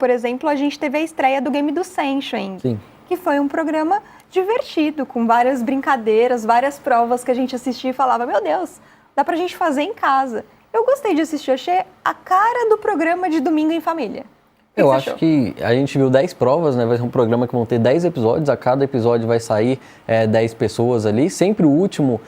por exemplo, a gente teve a estreia do Game do Senshin, que foi um programa divertido, com várias brincadeiras, várias provas que a gente assistia e falava, meu Deus, dá pra gente fazer em casa. Eu gostei de assistir, achei a cara do programa de domingo em família. Eu acho que a gente viu 10 provas, né? Vai ser um programa que vão ter 10 episódios, a cada episódio vai sair 10 pessoas ali, sempre o último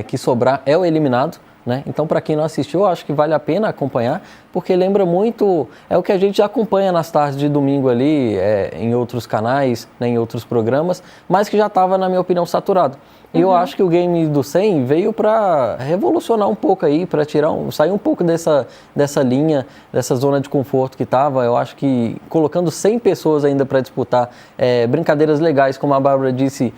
que sobrar é o eliminado, né? Então, para quem não assistiu, eu acho que vale a pena acompanhar, porque lembra muito, é o que a gente já acompanha nas tardes de domingo ali, em outros canais, né, em outros programas, mas que já estava, na minha opinião, saturado. E eu acho que o Game do 100 veio para revolucionar um pouco aí, para sair um pouco dessa linha, dessa zona de conforto que estava. Eu acho que colocando 100 pessoas ainda para disputar brincadeiras legais, como a Bárbara disse,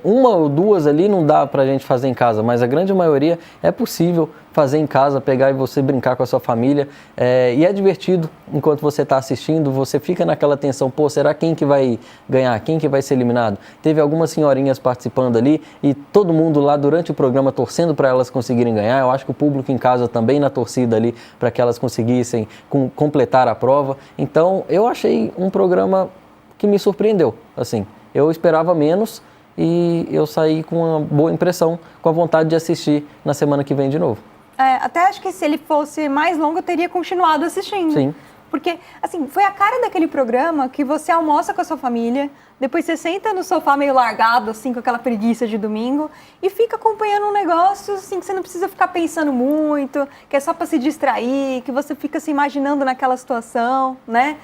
uma ou duas ali não dá pra gente fazer em casa, mas a grande maioria é possível fazer em casa, pegar e você brincar com a sua família, e é divertido enquanto você está assistindo, você fica naquela tensão, pô, será quem que vai ganhar, quem que vai ser eliminado? Teve algumas senhorinhas participando ali e todo mundo lá durante o programa torcendo para elas conseguirem ganhar. Eu acho que o público em casa também na torcida ali para que elas conseguissem completar a prova. Então eu achei um programa que me surpreendeu, assim, eu esperava menos, e eu saí com uma boa impressão, com a vontade de assistir na semana que vem de novo. Até acho que se ele fosse mais longo, eu teria continuado assistindo. Sim. Porque, assim, foi a cara daquele programa que você almoça com a sua família, depois você senta no sofá meio largado, assim, com aquela preguiça de domingo, e fica acompanhando um negócio, assim, que você não precisa ficar pensando muito, que é só para se distrair, que você fica se imaginando naquela situação, né?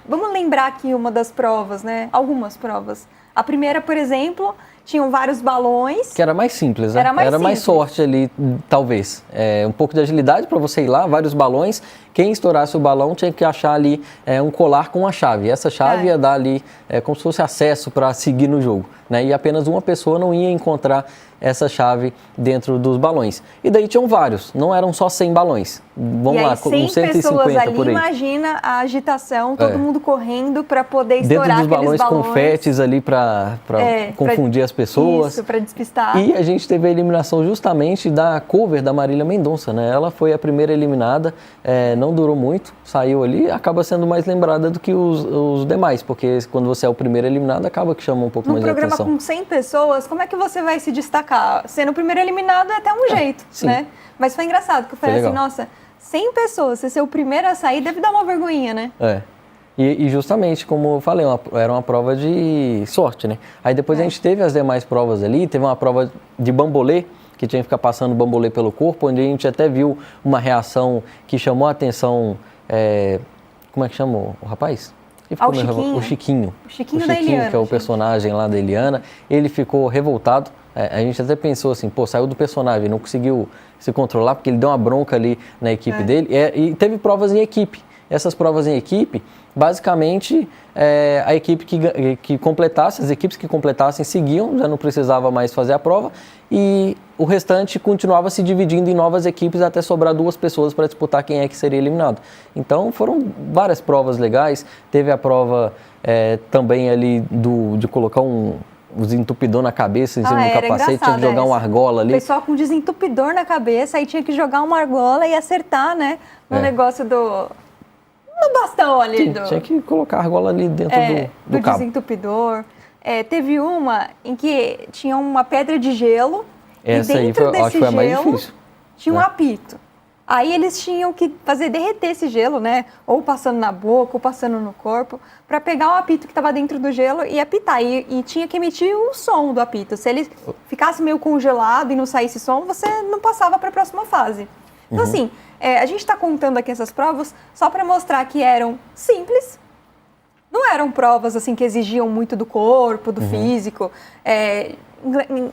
Vamos lembrar aqui uma das provas, né? Algumas provas. A primeira, por exemplo, tinham vários balões. Que era mais simples, né? Era mais sorte ali, talvez. Um pouco de agilidade para você ir lá, vários balões. Quem estourasse o balão tinha que achar ali um colar com uma chave. Essa chave ia dar ali como se fosse acesso para seguir no jogo, né? E apenas uma pessoa não ia encontrar essa chave dentro dos balões. E daí tinham vários, não eram só 100 balões. Vamos lá, com 150 pessoas ali, por aí. Imagina a agitação, todo mundo correndo para poder estourar dentro dos aqueles balões. Confetes ali para confundir as pessoas. Isso, para despistar. E a gente teve a eliminação justamente da cover da Marília Mendonça, né? Ela foi a primeira eliminada, não durou muito, saiu ali, acaba sendo mais lembrada do que os demais, porque quando você é o primeiro eliminado, acaba que chama um pouco mais de atenção. Num programa com 100 pessoas, como é que você vai se destacar? Sendo o primeiro eliminado é até um jeito, sim. né? Mas foi engraçado, que eu falei assim, nossa, 100 pessoas, você ser o primeiro a sair deve dar uma vergonhinha, né? E justamente, como eu falei, era uma prova de sorte, né? Aí depois a gente teve as demais provas ali, teve uma prova de bambolê, que tinha que ficar passando bambolê pelo corpo, onde a gente até viu uma reação que chamou a atenção, como é que chamou o rapaz? O Chiquinho. O Chiquinho da Eliana. Que é o personagem lá da Eliana. Ele ficou revoltado. A gente até pensou assim, pô, saiu do personagem, não conseguiu se controlar, porque ele deu uma bronca ali na equipe dele. E teve provas em equipe. Essas provas em equipe, basicamente, a equipe que completasse, as equipes que completassem seguiam, já não precisava mais fazer a prova, e o restante continuava se dividindo em novas equipes até sobrar 2 pessoas para disputar quem é que seria eliminado. Então foram várias provas legais, teve a prova também ali de colocar um desentupidor na cabeça em cima do capacete, tinha que jogar uma argola ali. O pessoal com desentupidor na cabeça, aí tinha que jogar uma argola e acertar, né, no negócio no bastão ali. Tinha que colocar a argola ali dentro do cabo. Desentupidor. Teve uma em que tinha uma pedra de gelo. Essa e dentro aí acho que foi a mais difícil. Tinha um apito. Aí eles tinham que fazer derreter esse gelo, né? Ou passando na boca, ou passando no corpo, para pegar o apito que estava dentro do gelo e apitar. E tinha que emitir o som do apito. Se ele ficasse meio congelado e não saísse som, você não passava para a próxima fase. Então, assim, a gente está contando aqui essas provas só para mostrar que eram simples. Não eram provas, assim, que exigiam muito do corpo, do físico.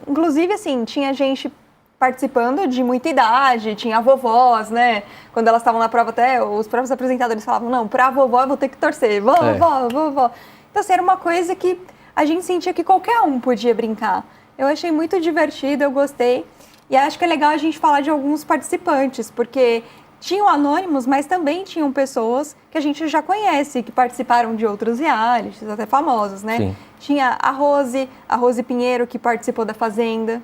Inclusive, assim, tinha gente participando de muita idade, tinha vovós, né? Quando elas estavam na prova, até os próprios apresentadores falavam, não, pra vovó eu vou ter que torcer, vovó. Então, assim, era uma coisa que a gente sentia que qualquer um podia brincar. Eu achei muito divertido, eu gostei. E acho que é legal a gente falar de alguns participantes, porque tinham anônimos, mas também tinham pessoas que a gente já conhece, que participaram de outros realities, até famosos, né? Sim. Tinha a Rose Pinheiro, que participou da Fazenda.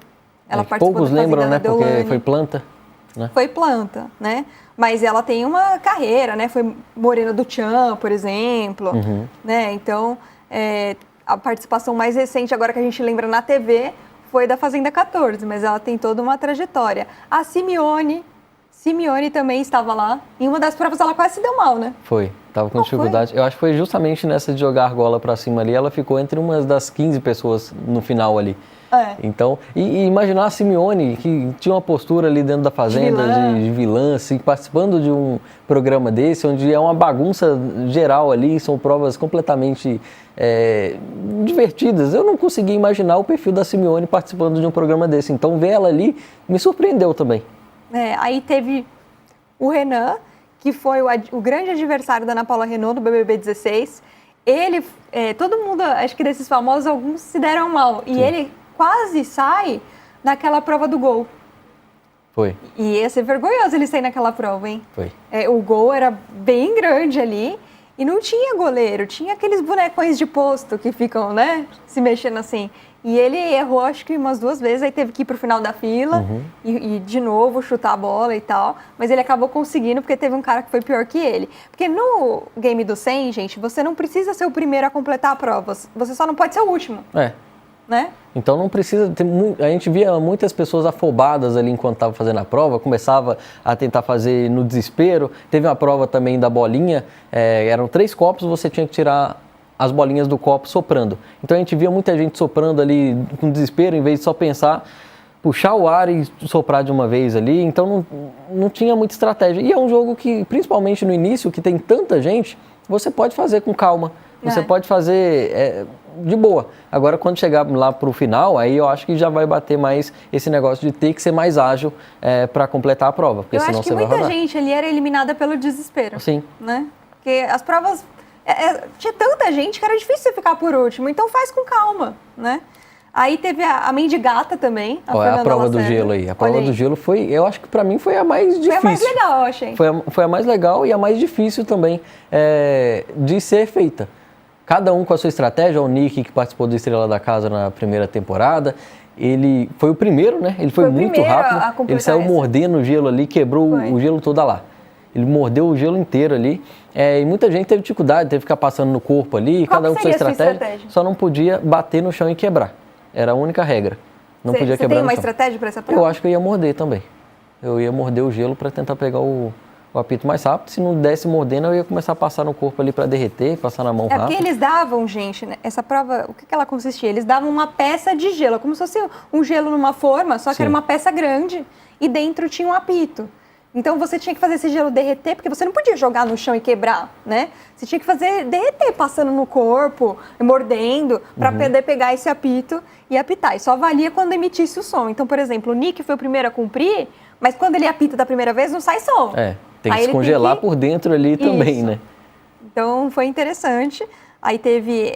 Ela participou poucos da Fazenda lembram, né? da Deolane. Porque foi planta. né? Foi planta, né? Mas ela tem uma carreira, né? Foi Morena do Tchan, por exemplo, né? Então, a participação mais recente, agora que a gente lembra na TV, foi da Fazenda 14, mas ela tem toda uma trajetória. A Simeone também estava lá. Em uma das provas ela quase se deu mal, né? Foi, tava com dificuldade. Eu acho que foi justamente nessa de jogar a argola pra cima ali, ela ficou entre umas das 15 pessoas no final ali. Então, e imaginar a Simeone, que tinha uma postura ali dentro da Fazenda de vilã, assim, participando de um programa desse, onde é uma bagunça geral ali, são provas completamente divertidas. Eu não consegui imaginar o perfil da Simeone participando de um programa desse. Então, ver ela ali me surpreendeu também. Aí teve o Renan, que foi o grande adversário da Ana Paula Renault do BBB 16. Ele, todo mundo, acho que desses famosos, alguns se deram mal. E ele quase sai naquela prova do gol. Foi. E ia ser vergonhoso ele sair naquela prova, hein? Foi. O gol era bem grande ali e não tinha goleiro, tinha aqueles bonecões de posto que ficam, né, se mexendo assim. E ele errou, acho que umas 2 vezes, aí teve que ir pro final da fila e de novo chutar a bola e tal. Mas ele acabou conseguindo porque teve um cara que foi pior que ele. Porque no game do 100, gente, você não precisa ser o primeiro a completar a prova. Você só não pode ser o último. Né? Então não precisa ter a gente via muitas pessoas afobadas ali enquanto estava fazendo a prova, começava a tentar fazer no desespero. Teve uma prova também da bolinha, eram 3 copos, você tinha que tirar as bolinhas do copo soprando. Então a gente via muita gente soprando ali com desespero, em vez de só pensar, puxar o ar e soprar de uma vez ali. Então não tinha muita estratégia. E é um jogo que, principalmente no início, que tem tanta gente, você pode fazer com calma. Você pode fazer de boa. Agora, quando chegar lá para o final, aí eu acho que já vai bater mais esse negócio de ter que ser mais ágil para completar a prova. Porque eu senão acho que você vai muita rodar. gente ali era eliminada pelo desespero. Sim. Né? Porque as provas... tinha tanta gente que era difícil você ficar por último. Então faz com calma, né? Aí teve a Mendigata também. A prova do gelo aí. A prova do gelo foi, eu acho que para mim foi a mais difícil. Foi a mais legal, eu achei. Foi a mais legal e a mais difícil também de ser feita. Cada um com a sua estratégia. O Nick, que participou do Estrela da Casa na primeira temporada, ele foi o primeiro, né? Ele foi muito rápido. Ele saiu mordendo o gelo ali, quebrou o gelo todo lá. Ele mordeu o gelo inteiro ali. E muita gente teve dificuldade, teve que ficar passando no corpo ali. Cada um com sua estratégia. Só não podia bater no chão e quebrar. Era a única regra. Não podia quebrar no chão. Você tem uma estratégia para essa prova? Eu acho que eu ia morder também. Eu ia morder o gelo para tentar pegar o apito mais rápido. Se não desse mordendo, eu ia começar a passar no corpo ali para derreter, passar na mão rápido. Porque eles davam, gente, né, essa prova, o que ela consistia? Eles davam uma peça de gelo, como se fosse um gelo numa forma, só que era uma peça grande e dentro tinha um apito. Então você tinha que fazer esse gelo derreter, porque você não podia jogar no chão e quebrar, né? Você tinha que fazer derreter, passando no corpo, mordendo, para poder pegar esse apito e apitar. E só valia quando emitisse o som. Então, por exemplo, o Nick foi o primeiro a cumprir, mas quando ele apita da primeira vez, não sai som. Tem que se congelar por dentro ali também, né? Então, foi interessante. Aí teve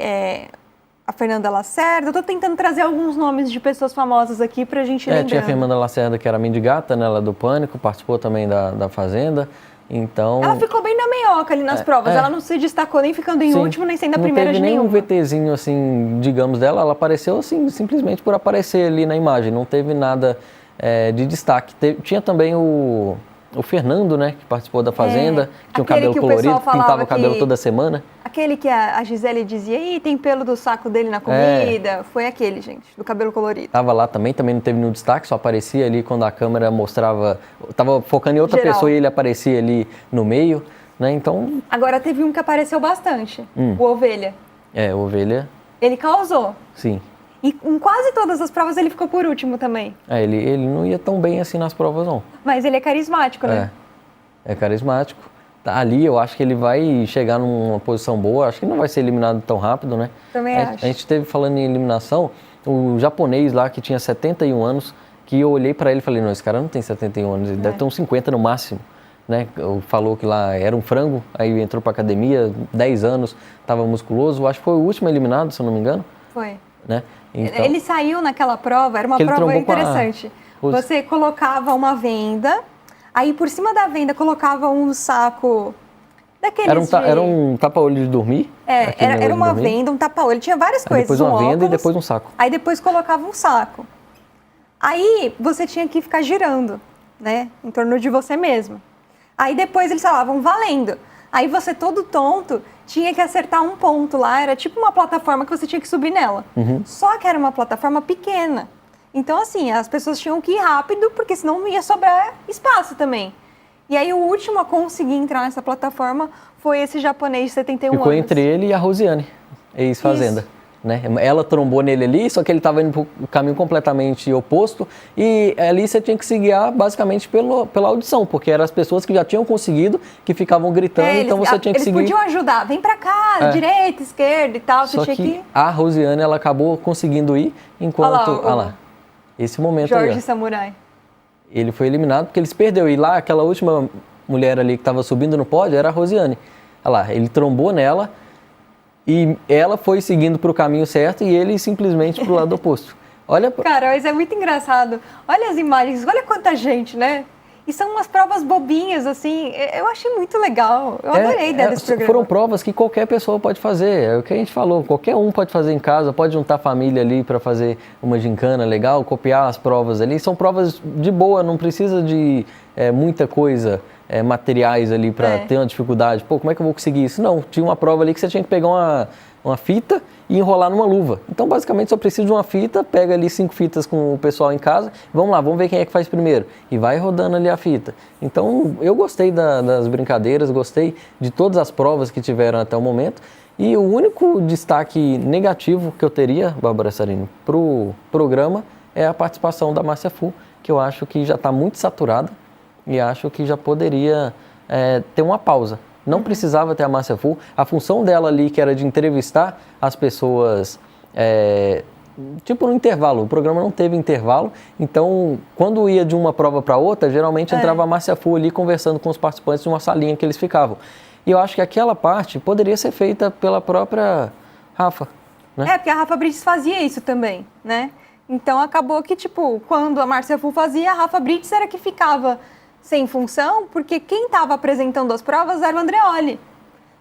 a Fernanda Lacerda. Eu tô tentando trazer alguns nomes de pessoas famosas aqui pra gente lembrar. Tinha a Fernanda Lacerda, que era a Mendigata, né? Ela do Pânico, participou também da Fazenda. Então... Ela ficou bem na meioca ali nas provas. Ela não se destacou nem ficando em último, nem sendo a primeira de nenhuma. Não teve nenhum VTzinho, assim, digamos, dela. Ela apareceu, assim, simplesmente por aparecer ali na imagem. Não teve nada de destaque. Tinha também o Fernando, né, que participou da Fazenda, tinha um cabelo colorido, pintava o cabelo toda semana. Aquele que a Gisele dizia, tem pelo do saco dele na comida, foi aquele, gente, do cabelo colorido. Tava lá também não teve nenhum destaque, só aparecia ali quando a câmera mostrava, tava focando em outra pessoa e ele aparecia ali no meio, né, então... Agora teve um que apareceu bastante, o Ovelha. O Ovelha. Ele causou. Sim. E em quase todas as provas ele ficou por último também. Ele não ia tão bem assim nas provas, não. Mas ele é carismático, né? É carismático. Ali eu acho que ele vai chegar numa posição boa, acho que não vai ser eliminado tão rápido, né? Também acho. A gente teve, falando em eliminação, o japonês lá que tinha 71 anos, que eu olhei pra ele e falei, não, esse cara não tem 71 anos, ele deve ter uns 50 no máximo. Né? Falou que lá era um frango, aí entrou pra academia, 10 anos, tava musculoso, acho que foi o último eliminado, se eu não me engano. Foi. Né? Então, ele saiu naquela prova, era uma prova interessante. Você colocava uma venda, aí por cima da venda colocava um saco daqueles Era um tapa-olho de dormir? Era uma venda, um tapa-olho, tinha várias coisas. Depois uma venda e depois um saco. Aí depois colocava um saco. Aí você tinha que ficar girando. né? Em torno de você mesmo. Aí depois eles falavam, valendo. Aí você todo tonto tinha que acertar um ponto lá, era tipo uma plataforma que você tinha que subir nela. Só que era uma plataforma pequena. Então assim, as pessoas tinham que ir rápido, porque senão não ia sobrar espaço também. E aí o último a conseguir entrar nessa plataforma foi esse japonês de 71 Ficou anos. entre ele e a Rosiane, ex-fazenda. Né? Ela trombou nele ali, só que ele estava indo para o caminho completamente oposto e ali você tinha que se guiar basicamente pela audição, porque eram as pessoas que já tinham conseguido, que ficavam gritando, então você tinha que seguir. Eles podiam ajudar, vem para cá, direita, esquerda e tal, só você tinha que... a Rosiane, ela acabou conseguindo ir, enquanto... Olha lá, esse momento Jorge aí. Samurai. Ele foi eliminado porque eles perderam. E lá, aquela última mulher ali que estava subindo no pódio era a Rosiane. Olha lá, ele trombou nela e ela foi seguindo para o caminho certo e ele simplesmente para o lado oposto. Olha... Cara, mas é muito engraçado. Olha as imagens, olha quanta gente, né? E são umas provas bobinhas, assim, eu achei muito legal. Eu adorei a ideia desse programa. Foram provas que qualquer pessoa pode fazer, é o que a gente falou, qualquer um pode fazer em casa, pode juntar a família ali para fazer uma gincana legal, copiar as provas ali. São provas de boa, não precisa de muita coisa, materiais ali para ter uma dificuldade. Pô, como é que eu vou conseguir isso? Não, tinha uma prova ali que você tinha que pegar uma fita e enrolar numa luva. Então, basicamente, só precisa de uma fita, pega ali 5 fitas com o pessoal em casa, vamos lá, vamos ver quem é que faz primeiro. E vai rodando ali a fita. Então, eu gostei das brincadeiras, gostei de todas as provas que tiveram até o momento. E o único destaque negativo que eu teria, Bárbara Sarino, para o programa é a participação da Márcia Fu, que eu acho que já está muito saturada e acho que já poderia ter uma pausa. Não precisava ter a Márcia Fu. A função dela ali, que era de entrevistar as pessoas, tipo no intervalo. O programa não teve intervalo, então quando ia de uma prova para outra, geralmente entrava a Márcia Fu ali conversando com os participantes de uma salinha que eles ficavam. E eu acho que aquela parte poderia ser feita pela própria Rafa, né? Porque a Rafa Brites fazia isso também, né? Então acabou que, tipo, quando a Márcia Fu fazia, a Rafa Brites era que ficava sem função, porque quem estava apresentando as provas era o Andreoli.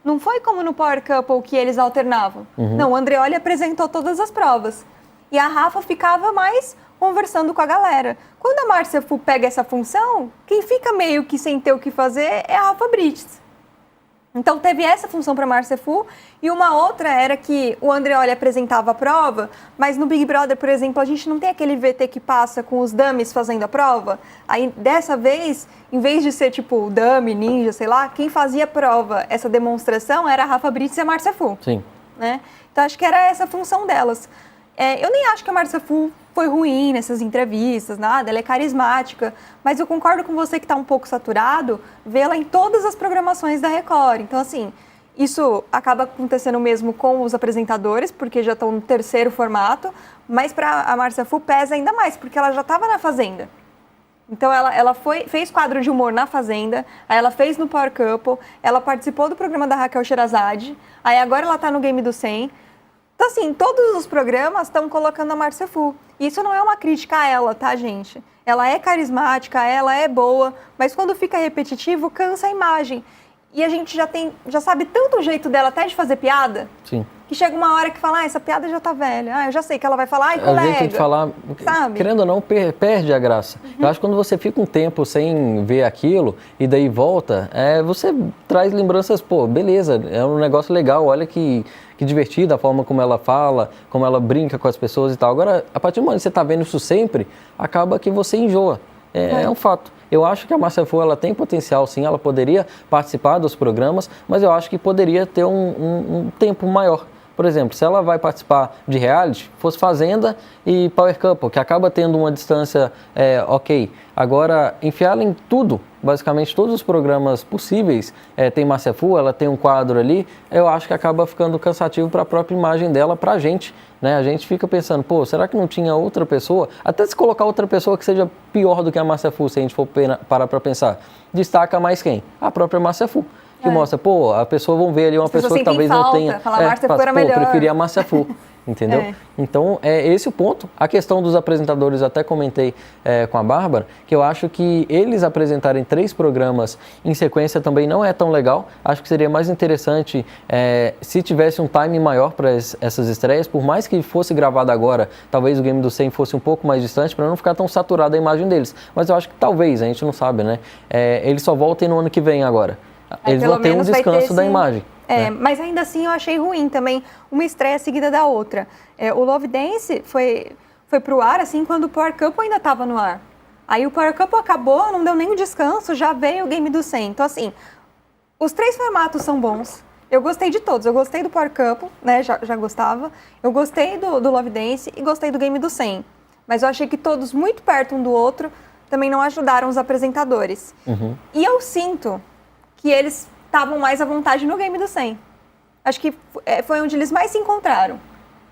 Não foi como no Power Couple que eles alternavam. Não, o Andreoli apresentou todas as provas. E a Rafa ficava mais conversando com a galera. Quando a Márcia Fu pega essa função, quem fica meio que sem ter o que fazer é a Rafa Brites. Então teve essa função para a Márcia Fu, e uma outra era que o Andreoli apresentava a prova, mas no Big Brother, por exemplo, a gente não tem aquele VT que passa com os dummies fazendo a prova. Aí dessa vez, em vez de ser tipo dummy, ninja, sei lá, quem fazia a prova, essa demonstração, era a Rafa Brites e a Márcia Fu. Sim. Né? Então acho que era essa a função delas. Eu nem acho que a Márcia Fu foi ruim nessas entrevistas, nada, ela é carismática, mas eu concordo com você que está um pouco saturado vê-la em todas as programações da Record. Então, assim, isso acaba acontecendo mesmo com os apresentadores, porque já estão no 3º formato, mas para a Márcia Fu pesa ainda mais, porque ela já estava na Fazenda. Então, ela fez quadro de humor na Fazenda, aí ela fez no Power Couple, ela participou do programa da Raquel Sherazade, aí agora ela está no Game do 100. Então, assim, todos os programas estão colocando a Márcia Fu. Isso não é uma crítica a ela, tá, gente? Ela é carismática, ela é boa, mas quando fica repetitivo, cansa a imagem. E a gente já sabe tanto o jeito dela até de fazer piada. Sim. Que chega uma hora que fala, essa piada já tá velha. Eu já sei que ela vai falar, ai, colega. A gente tem que falar, sabe? Querendo ou não, perde a graça. Eu acho que quando você fica um tempo sem ver aquilo e daí volta, você traz lembranças, pô, beleza, é um negócio legal, olha que divertido a forma como ela fala, como ela brinca com as pessoas e tal. Agora, a partir do momento que você tá vendo isso sempre, acaba que você enjoa. É um fato. Eu acho que a Márcia Fu, ela tem potencial, sim, ela poderia participar dos programas, mas eu acho que poderia ter um tempo maior. Por exemplo, se ela vai participar de reality, fosse Fazenda e Power Couple, que acaba tendo uma distância ok. Agora, enfiá-la em tudo, basicamente todos os programas possíveis, tem Márcia Fu, ela tem um quadro ali, eu acho que acaba ficando cansativo para a própria imagem dela, para a gente. Né? A gente fica pensando, pô, será que não tinha outra pessoa? Até se colocar outra pessoa que seja pior do que a Márcia Fu, se a gente for parar para pensar. Destaca mais quem? A própria Márcia Fu. Que mostra, pô, a pessoa, vão ver ali uma pessoa que talvez não tenha... Falar, Márcia Fu era melhor. Eu preferia a Márcia Fu. entendeu? Então, é esse o ponto. A questão dos apresentadores, até comentei com a Bárbara, que eu acho que eles apresentarem 3 programas em sequência também não é tão legal. Acho que seria mais interessante se tivesse um time maior para essas estreias, por mais que fosse gravado agora, talvez o Game do 100 fosse um pouco mais distante, para não ficar tão saturada a imagem deles. Mas eu acho que talvez, a gente não sabe, né? Eles só voltem no ano que vem agora. Eles vão ter um descanso da imagem. Mas ainda assim eu achei ruim também uma estreia seguida da outra. O Love Dance foi pro ar assim quando o Power Couple ainda estava no ar. Aí o Power Couple acabou, não deu nem um descanso, já veio o Game do 100. Então assim, os 3 formatos são bons. Eu gostei de todos. Eu gostei do Power Couple, né? Já gostava. Eu gostei do Love Dance e gostei do Game do 100. Mas eu achei que todos muito perto um do outro também não ajudaram os apresentadores. E eu sinto que eles estavam mais à vontade no Game do 100. Acho que foi onde eles mais se encontraram.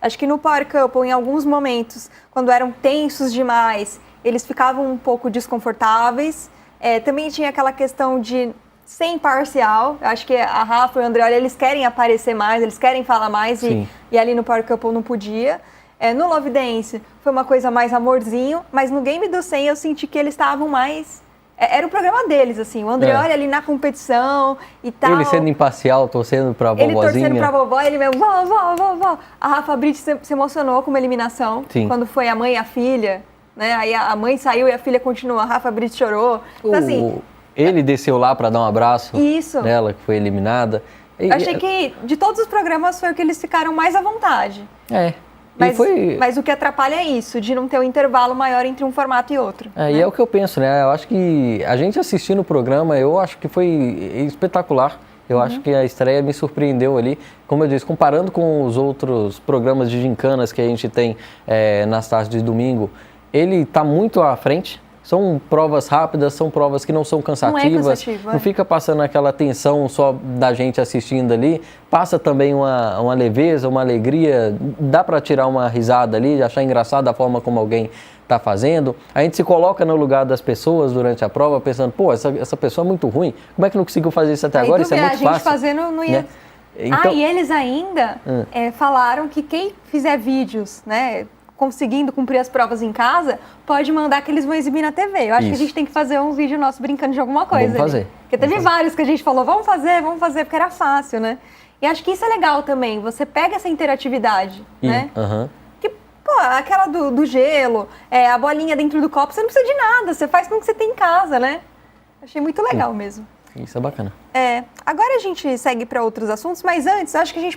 Acho que no Power Couple, em alguns momentos, quando eram tensos demais, eles ficavam um pouco desconfortáveis. Também tinha aquela questão de ser imparcial. Acho que a Rafa e o Andreoli, eles querem aparecer mais, eles querem falar mais, e ali no Power Couple não podia. No Love Dance foi uma coisa mais amorzinho, mas no Game do 100 eu senti que eles estavam mais... Era o programa deles, assim, o Andreoli ali na competição e tal. Ele sendo imparcial, torcendo pra vovozinha. Ele torcendo pra vovó, ele mesmo, vó. A Rafa Brits se emocionou com uma eliminação, quando foi a mãe e a filha, né? Aí a mãe saiu e a filha continuou, a Rafa Brits chorou. Então, assim... Ele desceu lá pra dar um abraço nela, que foi eliminada. Achei que de todos os programas foi o que eles ficaram mais à vontade. Mas o que atrapalha é isso, de não ter um intervalo maior entre um formato e outro. E é o que eu penso, né? Eu acho que a gente assistindo o programa, eu acho que foi espetacular. Eu acho que a estreia me surpreendeu ali. Como eu disse, comparando com os outros programas de gincanas que a gente tem nas tardes de domingo, ele está muito à frente. São provas rápidas, são provas que não são cansativas, não fica passando aquela tensão só da gente assistindo ali, passa também uma leveza, uma alegria, dá para tirar uma risada ali, achar engraçado a forma como alguém está fazendo. A gente se coloca no lugar das pessoas durante a prova, pensando, pô, essa pessoa é muito ruim, como é que não conseguiu fazer isso até agora? Isso é muito fácil. A gente fazendo não ia... Né? Então... e eles ainda falaram que quem fizer vídeos, né, conseguindo cumprir as provas em casa, pode mandar que eles vão exibir na TV. Eu acho que a gente tem que fazer um vídeo nosso brincando de alguma coisa. Vamos fazer. Porque teve vários que a gente falou, vamos fazer, porque era fácil, né? E acho que isso é legal também, você pega essa interatividade, né? Que, pô, aquela do gelo, a bolinha dentro do copo, você não precisa de nada, você faz com o que você tem em casa, né? Achei muito legal mesmo. Isso é bacana. Agora a gente segue para outros assuntos, mas antes, acho que a gente pode